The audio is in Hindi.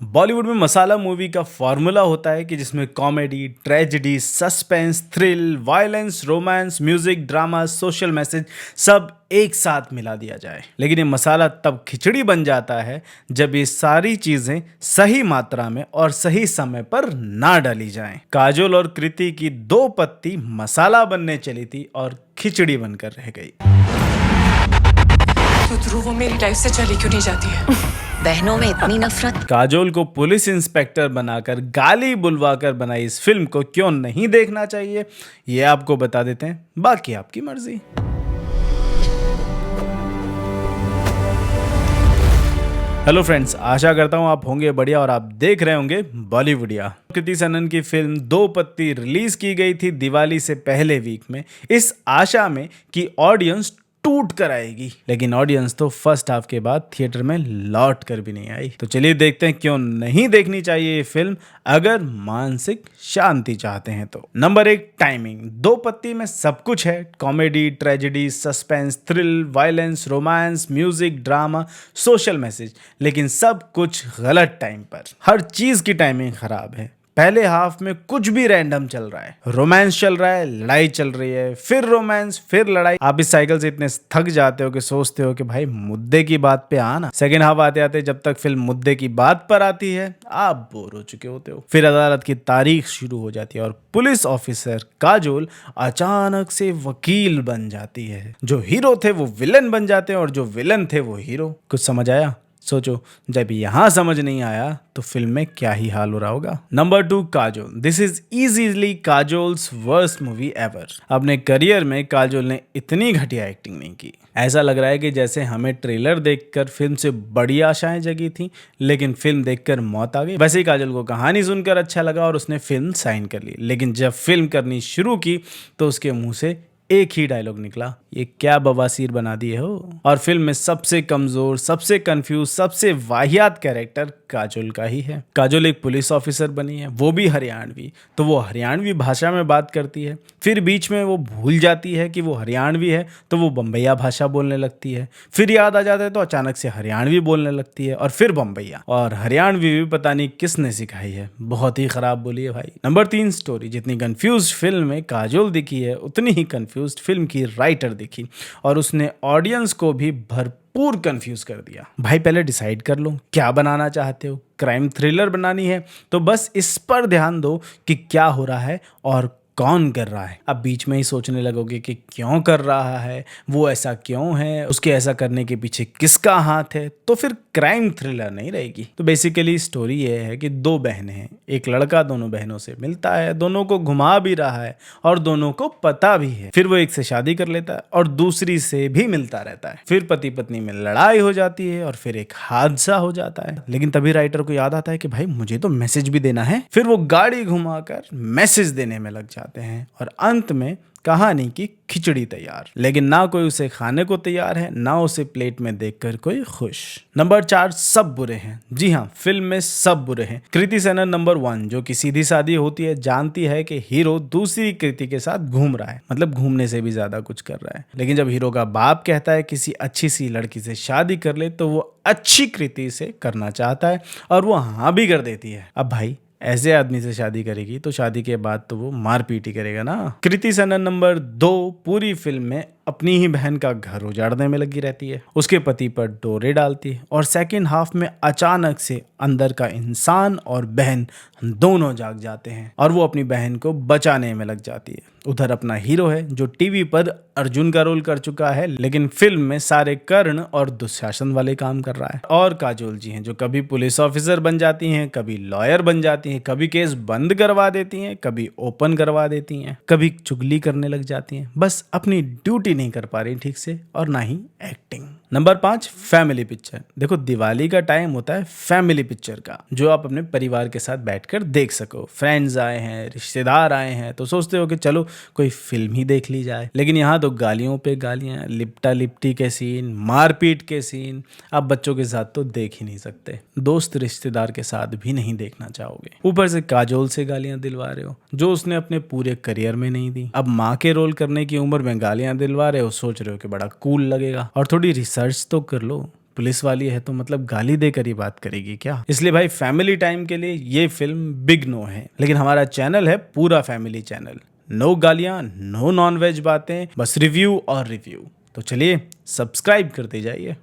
बॉलीवुड में मसाला मूवी का फॉर्मूला होता है कि जिसमें comedy, tragedy, suspense, thrill, violence, romance, music, drama, social message सब एक साथ मिला दिया जाए। लेकिन ये मसाला तब खिचड़ी बन जाता है जब ये सारी चीजें सही मात्रा में और सही समय पर ना डाली जाएं। काजोल और कृति की दो पत्ती मसाला बनने चली थी और खिचड़ी बनकर रह गई। तो ध्रुव वो मेरी लाइफ से चली क्यों नहीं जाती है? बहनों में इतनी नफरत। काजोल को पुलिस इंस्पेक्टर बनाकर गाली बुलवाकर बनाई इस फिल्म को क्यों नहीं देखना चाहिए, ये आपको बता देते हैं, बाकी आपकी मर्जी। हेलो फ्रेंड्स, आशा करता हूँ आप होंगे बढ़िया और आप देख रहे होंगे बॉलीवुडिया। कृति सनन की फिल्म दो पत्ती रिलीज की गई थी दिवाली से पहले वीक में, इस आशा में कि ऑडियंस टूट कर आएगी, लेकिन ऑडियंस तो फर्स्ट हाफ के बाद थिएटर में लौट कर भी नहीं आई। तो चलिए देखते हैं क्यों नहीं देखनी चाहिए ये फिल्म अगर मानसिक शांति चाहते हैं तो। Number 1, timing. दो पत्ती में सब कुछ है, comedy, tragedy, suspense, thrill, violence, romance, music, drama, social message, लेकिन सब कुछ गलत टाइम पर। हर चीज की टाइमिंग खराब है। पहले हाफ में कुछ भी रैंडम चल रहा है, रोमांस चल रहा है, लड़ाई चल रही है, फिर रोमांस, फिर लड़ाई। आप इस साइकिल से इतने थक जाते हो कि सोचते हो कि भाई मुद्दे की बात पे आना। सेकेंड हाफ आते आते जब तक फिल्म मुद्दे की बात पर आती है आप बोर हो चुके होते हो। फिर अदालत की तारीख शुरू हो जाती है और पुलिस ऑफिसर काजोल अचानक से वकील बन जाती है। जो हीरो थे वो विलन बन जाते हैं और जो विलन थे वो हीरो। कुछ समझ आया? सोचो, जब यहां समझ नहीं आया तो फिल्म में क्या ही हाल हो रहा होगा। Number 2, Kajol. This is easily Kajol's worst movie ever. अपने करियर में काजोल ने इतनी घटिया एक्टिंग नहीं की। ऐसा लग रहा है कि जैसे हमें ट्रेलर देखकर फिल्म से बड़ी आशाएं जगी थी, लेकिन फिल्म देखकर मौत आ गई। वैसे ही काजोल को कहानी सुनकर अच्छा लगा और उसने फिल्म साइन कर ली, लेकिन जब फिल्म करनी शुरू की तो उसके मुंह से एक ही डायलॉग निकला, ये क्या बवासीर बना दिए हो। और फिल्म में सबसे कमजोर, सबसे कंफ्यूज, सबसे वाहियात कैरेक्टर काजोल का ही है। काजोल एक पुलिस ऑफिसर बनी है, वो भी हरियाणवी, तो वो हरियाणवी भाषा में बात करती है। फिर बीच में वो भूल जाती है कि वो हरियाणवी है तो वो बम्बैया भाषा बोलने लगती है। फिर याद आ जाता है तो अचानक से हरियाणवी बोलने लगती है और फिर बम्बैया। और हरियाणवी भी पता नहीं किसने सिखाई है, बहुत ही खराब बोली है भाई। Number 3, story. जितनी कंफ्यूज फिल्म में काजोल दिखी है उतनी ही कंफ्यूज फिल्म की राइटर दिखी और उसने ऑडियंस को भी भरपूर कंफ्यूज कर दिया। भाई पहले डिसाइड कर लो क्या बनाना चाहते हो। क्राइम थ्रिलर बनानी है तो बस इस पर ध्यान दो कि क्या हो रहा है और कौन कर रहा है। अब बीच में ही सोचने लगोगे कि क्यों कर रहा है, वो ऐसा क्यों है, उसके ऐसा करने के पीछे किसका हाथ है, तो फिर क्राइम थ्रिलर नहीं रहेगी। तो बेसिकली स्टोरी ये है कि दो बहनें हैं, एक लड़का दोनों बहनों से मिलता है, दोनों को घुमा भी रहा है और दोनों को पता भी है। फिर वो एक से शादी कर लेता है और दूसरी से भी मिलता रहता है। फिर पति पत्नी में लड़ाई हो जाती है और फिर एक हादसा हो जाता है। लेकिन तभी राइटर को याद आता है कि भाई मुझे तो मैसेज भी देना है। फिर वो गाड़ी घुमाकर मैसेज देने में लग जाता हैं और अंत में कहानी की खिचड़ी तैयार। लेकिन ना कोई उसे खाने को तैयार है, ना उसे प्लेट में देखकर कोई खुश। नंबर 4, सब बुरे हैं। जी हाँ, फिल्म में सब बुरे हैं। कृति सनन नंबर 1, जो कि सीधी सादी होती है, जानती है कि हीरो दूसरी कृति के साथ घूम रहा है, मतलब घूमने से भी ज्यादा कुछ कर रहा है। लेकिन जब हीरो का बाप कहता है किसी अच्छी सी लड़की से शादी कर ले तो वो अच्छी कृति से करना चाहता है और वो हाँ भी कर देती है। अब भाई ऐसे आदमी से शादी करेगी तो शादी के बाद तो वो मारपीट ही करेगा ना। कृति सनन नंबर 2 पूरी फिल्म में अपनी ही बहन का घर उजाड़ने में लगी रहती है, उसके पति पर डोरे डालती है और सेकेंड हाफ में अचानक से अंदर का इंसान और बहन दोनों जाग जाते हैं और वो अपनी बहन को बचाने में लग जाती है। उधर अपना हीरो है जो टीवी पर अर्जुन का रोल कर चुका है, लेकिन फिल्म में सारे कर्ण और दुशासन वाले काम कर रहा है। और काजोल जी हैं जो कभी पुलिस ऑफिसर बन जाती हैं, कभी लॉयर बन जाती हैं, कभी केस बंद करवा देती हैं, कभी ओपन करवा देती हैं, कभी चुगली करने लग जाती हैं। बस अपनी ड्यूटी नहीं कर पा रही ठीक से और ना ही एक्टिंग। Number 5, family picture. देखो दिवाली का टाइम होता है फैमिली पिक्चर का, जो आप अपने परिवार के साथ बैठकर देख सको। फ्रेंड्स आए हैं, रिश्तेदार आए हैं तो सोचते हो कि चलो कोई फिल्म ही देख ली जाए। लेकिन यहाँ तो गालियों पे गालियाँ, लिपटा लिपटी के सीन, मारपीट के सीन आप बच्चों के साथ तो देख ही नहीं सकते, दोस्त रिश्तेदार के साथ भी नहीं देखना चाहोगे। ऊपर से काजोल से गालियां दिलवा रहे हो जो उसने अपने पूरे करियर में नहीं दी। अब माँ के रोल करने की उम्र में गालियां दिलवा रहे हो, सोच रहे हो कि बड़ा कूल लगेगा। और थोड़ी रिसर्च तो कर लो, पुलिस वाली है तो मतलब गाली देकर ही बात करेगी क्या? इसलिए भाई फैमिली टाइम के लिए ये फिल्म बिग नो है। लेकिन हमारा चैनल है पूरा फैमिली चैनल, नो गालियां, नो नॉनवेज बातें, बस रिव्यू और रिव्यू। तो चलिए सब्सक्राइब करते जाइए।